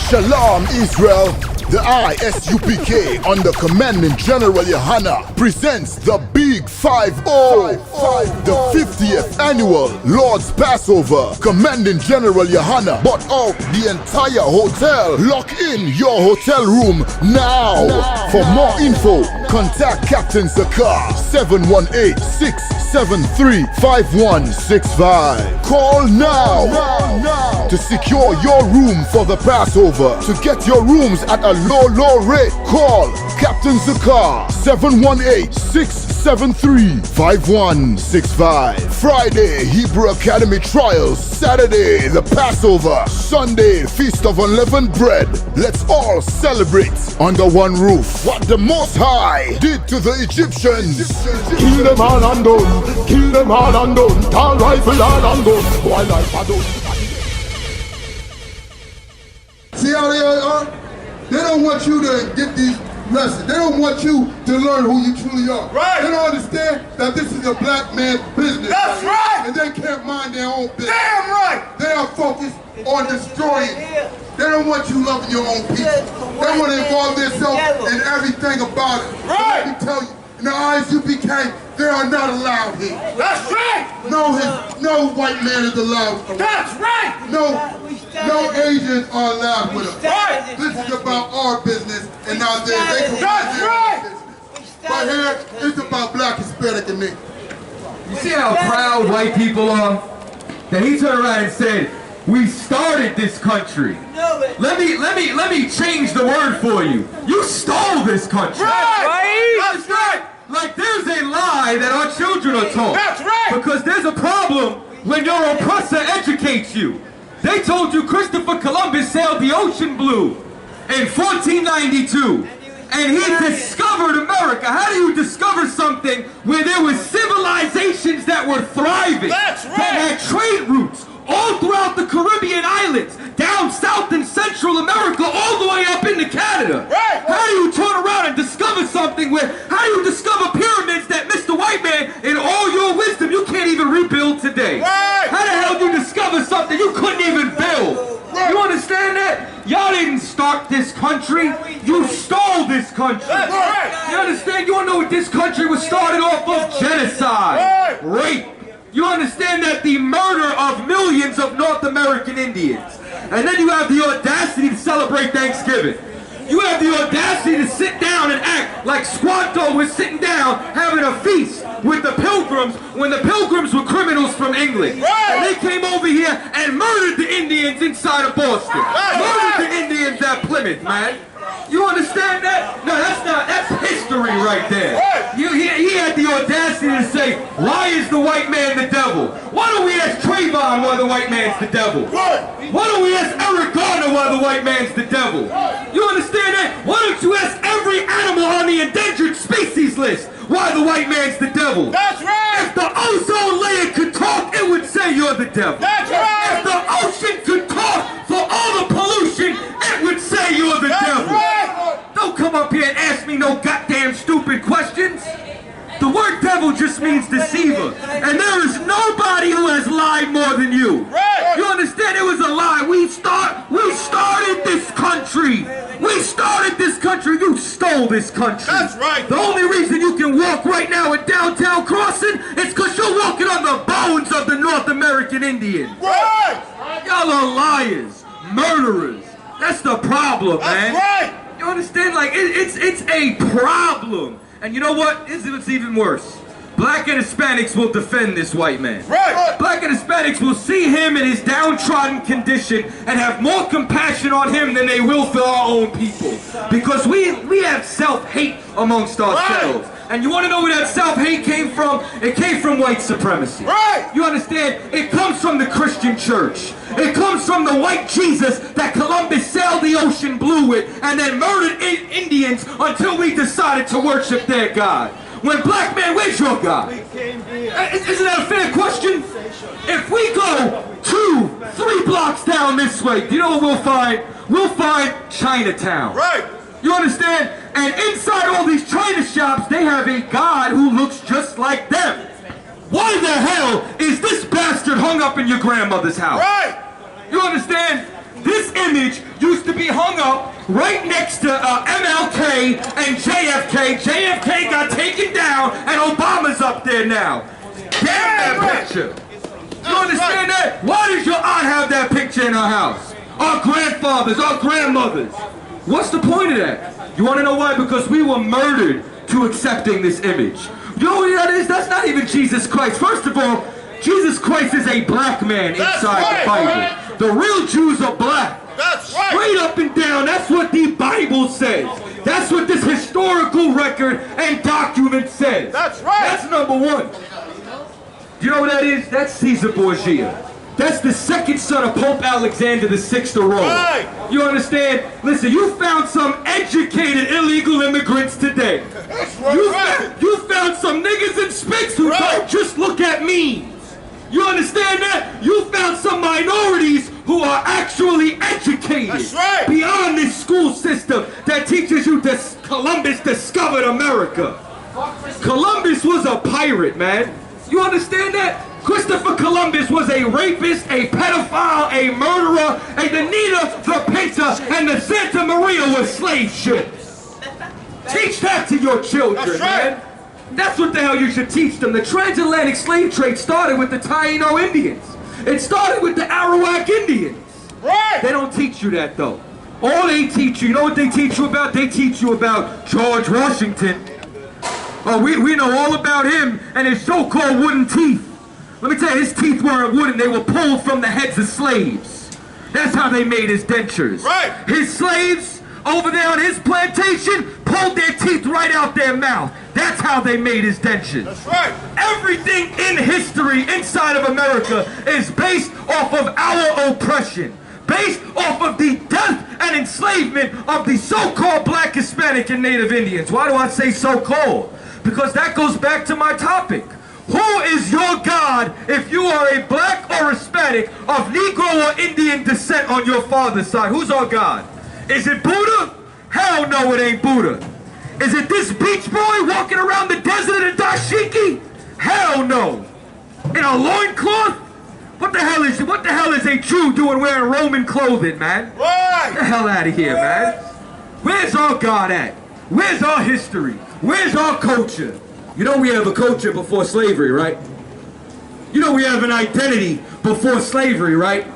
Shalom, Israel. The ISUPK under Commanding General Yahanna presents the Big 5-0, the 50th Annual Lord's Passover. Commanding General Yahanna bought out the entire hotel. Lock in your hotel room now. For more info, contact Captain Zakar 718-673-5165. Call now to secure your room for the Passover. To get your rooms at a low rate, call Captain Zakar 718-673-5165. Friday, Hebrew Academy Trials. Saturday, the Passover. Sunday, Feast of Unleavened Bread. Let's all celebrate under one roof what the Most High did to the Egyptians. Kill them all and done. Kill them all and done. Tall rifle all and done. Boy like a done. See how they are? They don't want you to get these lessons. They don't want you to learn who you truly are. Right. They don't understand that this is a black man's business. That's right. And they can't mind their own business. Damn right. They are focused on destroying. They don't want you loving your own people. They want to involve themselves in everything about it. Right. Let me tell you, in the ISUPK, they are not allowed here. That's right. No white man is allowed. That's right. No Asians are allowed with us. Right. This is about our business and not theirs. They can That's right. But here, it's about black, Hispanic, and me. You see how proud white people are? That he turned around and said, "We started this country." Let me change the word for you. You stole this country. Right. That's right. Like there's a lie that our children are taught. That's right. Because there's a problem when your oppressor educates you. They told you Christopher Columbus sailed the ocean blue in 1492. And he discovered America. How do you discover something where there was civilizations that were thriving? That's right. That had trade routes all throughout the Caribbean islands, down South and Central America, all the way up into Canada. Right. How do you turn around and discover something where, how do you discover pyramids that Mr. White Man, in all your wisdom, you can't even rebuild today? Right. How the hell do you discover something you couldn't even build? You understand that? Y'all didn't start this country. You stole this country. That's right. You understand? You wanna know what this country was started off of? Genocide. Right. Rape. You understand that the murder of millions of North American Indians. And then you have the audacity to celebrate Thanksgiving. You have the audacity to sit down and act like Squanto was sitting down having a feast with the Pilgrims when the Pilgrims were criminals from England. Right. And they came over here and murdered the Indians inside of Boston. Right. Murdered the Indians at Plymouth, man. You understand that? No, that's history right there. Right. He had the audacity to say, why is the white man the devil? Why don't we ask Trayvon why the white man's the devil? Right. Why don't we ask Eric Garner why the white man's the devil? You understand that? Why don't you ask every animal on the endangered species list why the white man's the devil? That's right. If the ozone layer could talk, it would say you're the devil. That's right. If the ocean could talk for all the pollution, it would say you're the devil. That's right. Don't come up here and ask me no goddamn stupid questions. The word devil just means deceiver. And there is nobody who has lied more than you. Right. You understand? It was a lie. We started this country. We started this country. You stole this country. That's right. The only reason you can walk right now at downtown Crossing is because you're walking on the bones of the North American Indians. Right. Y'all are liars, murderers. That's the problem, man. That's right. You understand? Like, it's a problem. And you know what? This is what's even worse. Black and Hispanics will defend this white man. Right. Black and Hispanics will see him in his downtrodden condition and have more compassion on him than they will for our own people. Because we have self-hate amongst ourselves. Right. And you want to know where that self-hate came from? It came from white supremacy. Right. You understand? It comes from the Christian church. It comes from the white Jesus that Columbus sailed the ocean blue with and then murdered Indians until we decided to worship their God. When black man, where's your God? Isn't that a fair question? If we go 2-3 blocks down this way, do you know what we'll find? We'll find Chinatown. Right. You understand? And inside all these China shops, they have a God who looks just like them. Why the hell is this bastard hung up in your grandmother's house? Right. You understand? This image used to be hung up right next to MLK and JFK. JFK got taken down, and Obama's up there now. Damn that picture. You understand that? Why does your aunt have that picture in her house? Our grandfathers, our grandmothers. What's the point of that? You want to know why? Because we were murdered to accepting this image. You know what that is? That's not even Jesus Christ. First of all, Jesus Christ is a black man inside the Bible. The real Jews are black. That's right. Straight up and down. That's what the Bible says. That's what this historical record and document says. That's right. That's number one. Do you know what that is? That's Caesar Borgia. That's the second son of Pope Alexander VI of Rome. Right. You understand? Listen, you found some educated illegal immigrants today. That's right. You found some niggas and spics who don't just look at memes. You understand that? You found some minorities who are actually educated. That's right. Beyond this school system that teaches you that Columbus discovered America. Columbus was a pirate, man. You understand that? Christopher Columbus was a rapist, a pedophile, a murderer, and the Nina, the Pinta, and the Santa Maria were slave ships. Teach that to your children, That's right. man. That's what the hell you should teach them. The transatlantic slave trade started with the Taino Indians. It started with the Arawak Indians. Right. They don't teach you that, though. All they teach you know what they teach you about? They teach you about George Washington. Oh, we know all about him and his so-called wooden teeth. Let me tell you, his teeth weren't wooden. They were pulled from the heads of slaves. That's how they made his dentures. Right. His slaves over there on his plantation pulled their teeth right out their mouth. That's how they made his dentures. That's right. Everything in history inside of America is based off of our oppression. Based off of the death and enslavement of the so-called black, Hispanic, and Native Indians. Why do I say so-called? Because that goes back to my topic. Who is your God if you are a black or Hispanic of Negro or Indian descent on your father's side? Who's our God? Is it Buddha? Hell no, it ain't Buddha. Is it this beach boy walking around the desert in a dashiki? Hell no. In a loincloth? What the hell is a Jew doing wearing Roman clothing, man? Right. Get the hell out of here, man. Where's our God at? Where's our history? Where's our culture? You know we have a culture before slavery, right? You know we have an identity before slavery, right?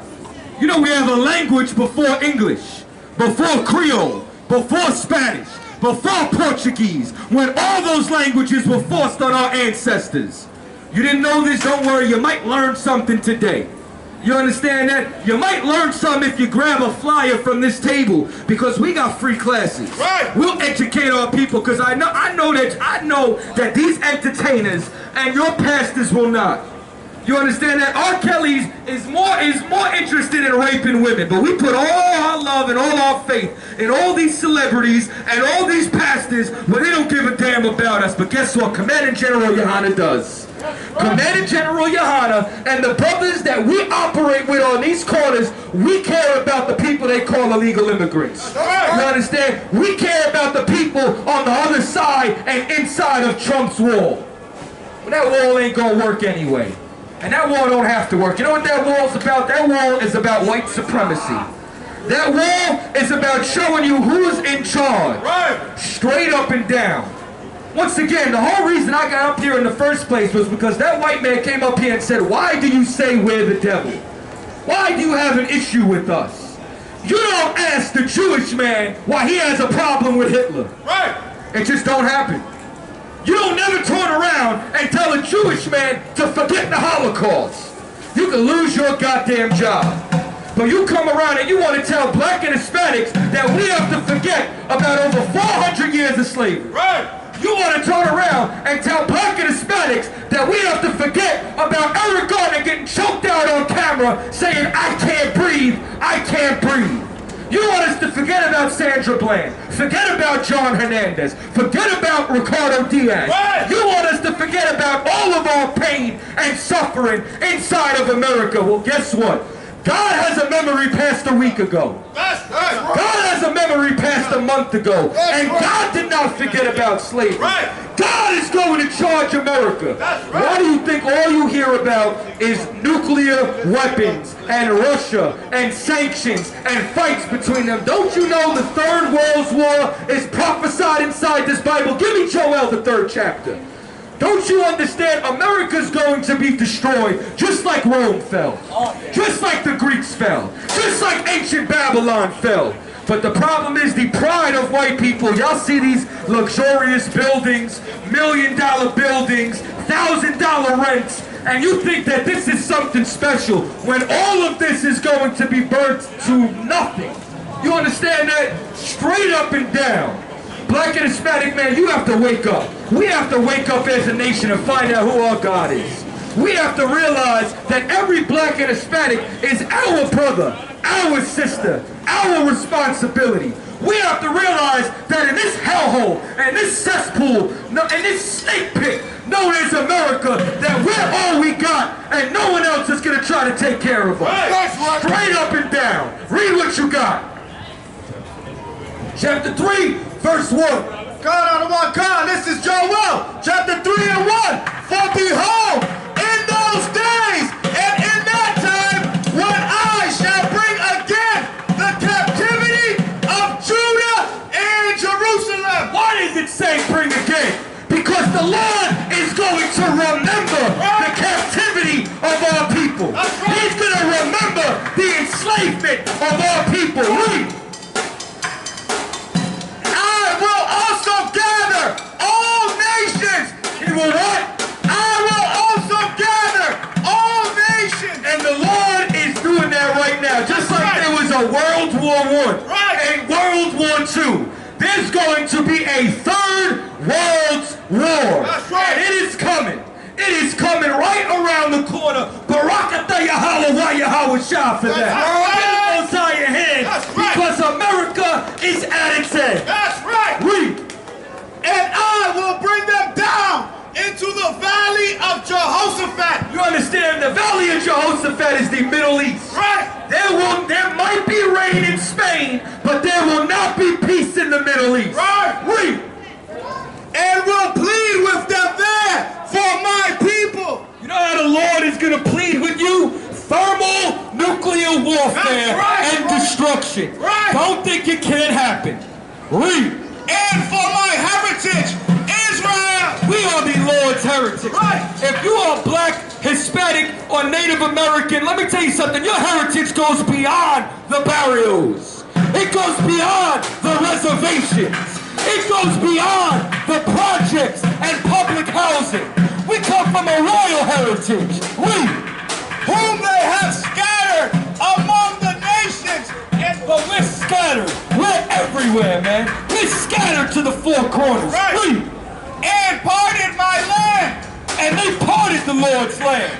You know we have a language before English, before Creole, before Spanish, before Portuguese, when all those languages were forced on our ancestors. You didn't know this? Don't worry, you might learn something today. You understand that? You might learn something if you grab a flyer from this table, because we got free classes. Right. We'll educate our people, because I know that these entertainers and your pastors will not. You understand that? R. Kelly's is more interested in raping women, but we put all our love and all our faith in all these celebrities and all these pastors where they don't give a damn about us. But guess what? Commanding General Yohanna does. Commanding General Yohanna and the brothers that we operate with on these corners, we care about the people they call illegal immigrants. You understand? We care about the people on the other side and inside of Trump's wall. But that wall ain't gonna work anyway. And that wall don't have to work. You know what that wall's about? That wall is about white supremacy. That wall is about showing you who's in charge. Right. Straight up and down. Once again, the whole reason I got up here in the first place was because that white man came up here and said, why do you say we're the devil? Why do you have an issue with us? You don't ask the Jewish man why he has a problem with Hitler. Right. It just don't happen. You don't never turn around and tell a Jewish man to forget the Holocaust. You can lose your goddamn job. But you come around and you want to tell black and Hispanics that we have to forget about over 400 years of slavery. Right. You want to turn around and tell black and Hispanics that we have to forget about Eric Garner getting choked out on camera saying, I can't breathe, I can't breathe. You want us to forget about Sandra Bland, forget about John Hernandez, forget about Ricardo Diaz. Right. You want us to forget about all of our pain and suffering inside of America. Well, guess what? God has a memory passed a week ago. That's right. God has a memory slavery passed a month ago. And God did not forget about slavery. God is going to charge America. Why do you think all you hear about is nuclear weapons and Russia and sanctions and fights between them? Don't you know the Third World War is prophesied inside this Bible? Give me Joel, the 3rd chapter. Don't you understand? America's going to be destroyed just like Rome fell. Just like the Greeks fell. Just like ancient Babylon fell. But the problem is the pride of white people. Y'all see these luxurious buildings, $1 million buildings, $1,000 rents, and you think that this is something special when all of this is going to be burnt to nothing. You understand that? Straight up and down. Black and Hispanic man, you have to wake up. We have to wake up as a nation and find out who our God is. We have to realize that every black and Hispanic is our brother, our sister, our responsibility. We have to realize that in this hellhole, and this cesspool, and this snake pit known as America, that we're all we got, and no one else is going to try to take care of us. Straight up and down. Read what you got. Chapter 3, verse 1. God out of one God, this is Joel, chapter 3 and 1. For behold, in those days and in that time, when I shall bring again the captivity of Judah and Jerusalem. Why does it say bring again? Because the Lord is going to remember the captivity of our people. He's going to remember the enslavement of our people. Read. He will what? I will also gather all nations. And the Lord is doing that right now. Just like there was a World War I and World War II. There's going to be a third World War. And it is coming. It is coming right around the corner. Barakatah Yahweh wa Yahweh Shah for that. Get it on your hand. Because America is at its end. That's right. Read. And I will bring them down into the valley of Jehoshaphat. You understand? The valley of Jehoshaphat is the Middle East. Right. There might be rain in Spain, but there will not be peace in the Middle East. Right. Read. And will plead with them there for my people. You know how the Lord is going to plead with you? Thermal nuclear warfare and destruction. Right. Don't think it can't happen. Read. And for my heritage, Israel. We are the Lord's heritage. Right. If you are black, Hispanic, or Native American, let me tell you something. Your heritage goes beyond the barrios. It goes beyond the reservations. It goes beyond the projects and public housing. We come from a royal heritage. Whom they have scattered among the nations. But we're scattered. We're everywhere, man. We're scattered to the four corners. Right. And parted my land. And they parted the Lord's land.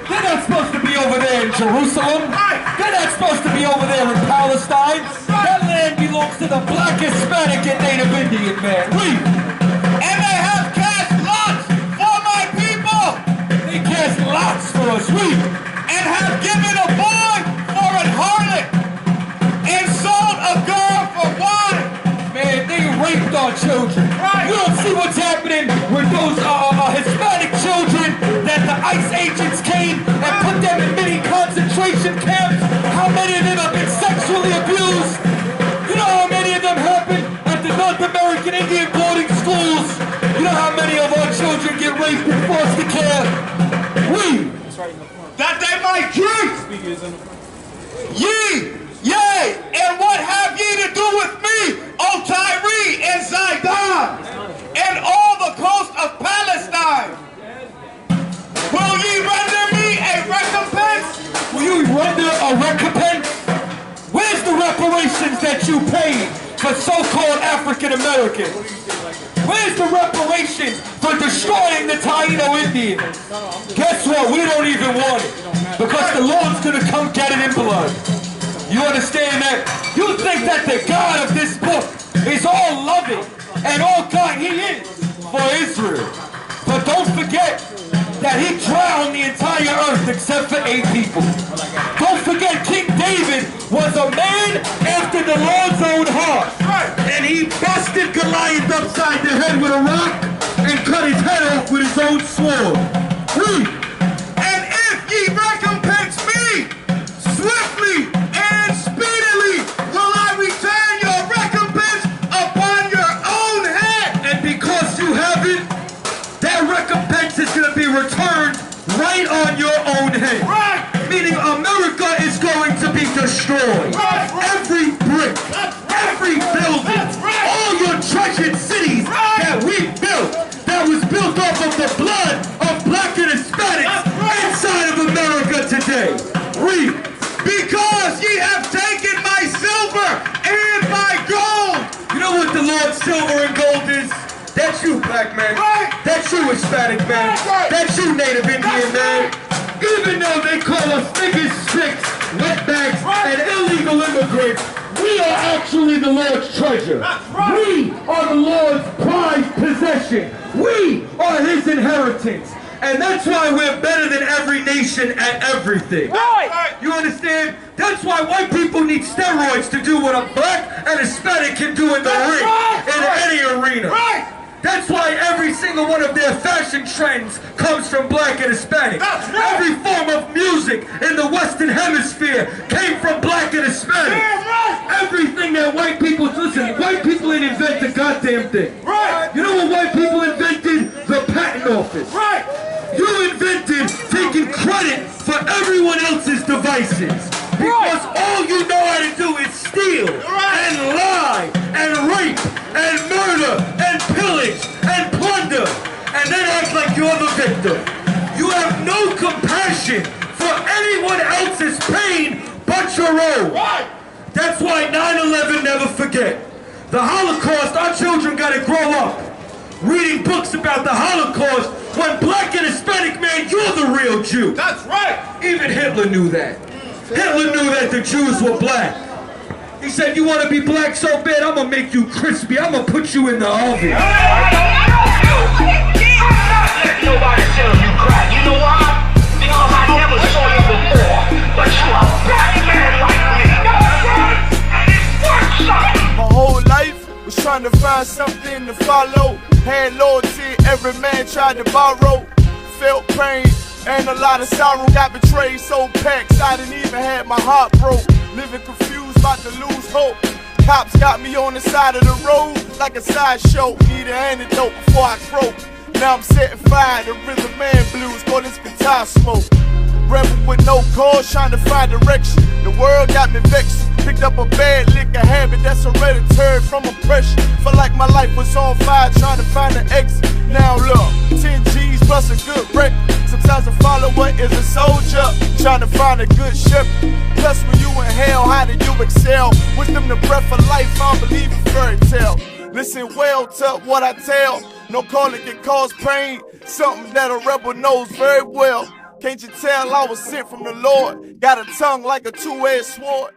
They're not supposed to be over there in Jerusalem. Right. They're not supposed to be over there in Palestine. That land belongs to the black, Hispanic, and Native Indian man. Read. And they have cast lots for my people. They cast lots for us. Read. And have given a boy for an harlot. And sold a girl for wine. Man, they raped our children. Right. You don't see what's happening with those Hispanic children that the ICE agents came and put them in many concentration camps. How many of them have been sexually abused? You know how many of them happen at the North American Indian boarding schools? You know how many of our children get raped in foster care? That they might drink. Yea, and what have ye to do with me, O Tyre and Zidon, and all the coast of Palestine? Will ye render me a recompense? Will you render a recompense? Where's the reparations that you paid for so-called African Americans? Where's the reparations for destroying the Taino Indians? Guess what? We don't even want it. Because the Lord's going to come get it in blood. You understand that? You think that the God of this book is all loving and all kind. He is for Israel. But don't forget that he drowned the entire earth except for 8 people. Don't forget King David was a man after the Lord's own heart. And he busted Goliath upside the head with a rock and cut his head off with his own sword. And if ye recompense me swiftly and speedily, will I return your recompense upon your own head. And because you haven't, that recompense is going to be returned right on your own head. Meaning America is going to be destroyed. Every brick, every building, all your treasured cities that we built, that was built off of the blood of black and Hispanics inside of America today. Read. Because ye have taken my silver and my gold. You know what the Lord's silver and gold is? That's you, black man. That's you, Hispanic man. That's you, Native Indian man. Even though they call us niggas, chicks, wetbacks, and illegal immigrants, we are actually the Lord's treasure. We are the Lord's prized possession. We are his inheritance. And that's why we're better than every nation at everything. You understand? That's why white people need steroids to do what a black and Hispanic can do in the ring, in any arena. That's why every single one of their fashion trends comes from black and Hispanic. Every form of music in the Western Hemisphere came from black and Hispanic. Everything that white people, listen, white people ain't invent a goddamn thing. You know what white people invented? The patent office. You invented taking credit for everyone else's devices. Because all you know how to do is steal and lie and rape and murder and pillage and plunder and then act like you're the victim. You have no compassion for anyone else's pain but your own. That's why 9/11 never forget. The Holocaust, our children gotta grow up reading books about the Holocaust. When black and Hispanic man, you're the real Jew. That's right. Even Hitler knew that. Hitler knew that the Jews were black. He said, you want to be black so bad, I'm going to make you crispy. I'm going to put you in the oven. I'm not letting nobody tell you cry. You know why? Because I never saw you before. But you a black man like me. And it's worth something. My whole life was trying to find something to follow. Had loyalty, every man tried to borrow. Felt pain and a lot of sorrow. Got betrayed, so packed, I didn't even have my heart broke. Living confused, about to lose hope. Cops got me on the side of the road like a sideshow. Need an antidote before I croak. Now I'm setting fire to rhythm man blues. Call this guitar smoke. Rebel with no cause, trying to find direction. The world got me vexed. Picked up a bad liquor habit that's hereditary from oppression. Felt like my life was on fire, trying to find an exit. Now look, 10 G's plus a good record. Sometimes a follower is a soldier, trying to find a good shepherd. Plus when you in hell, how do you excel? Wisdom the breath of life, I don't believe in fairy tale. Listen well to what I tell. No calling can cause pain, something that a rebel knows very well. Can't you tell I was sent from the Lord? Got a tongue like a two-edged sword.